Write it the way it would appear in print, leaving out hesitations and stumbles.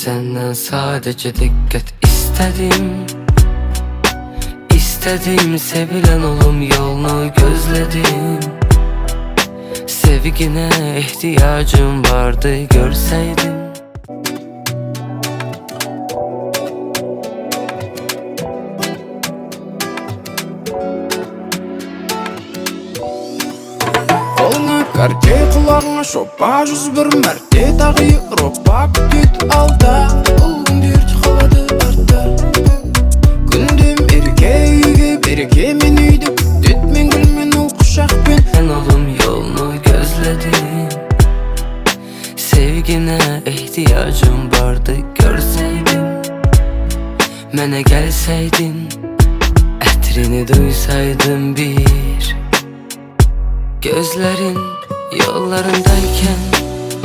senden sadece dikkat istedim. İstedim sevilen olum yolunu gözledim. Sevgine ihtiyacım vardı görseydin. Koluna kartey, kulağına şopa, 101 mərtə tağıyı ropa. Küt alda, gündür çıxaladı artda. Gündüm erkeği, berkemin üydü. Dütmen gülmen ol kuşaq ben. Sen olum yolunu gözledim. Sevgine ihtiyacım vardı görseydin. Mənə gəlsəydin, ətrini duysaydım bir. Gözlerin yollarındayken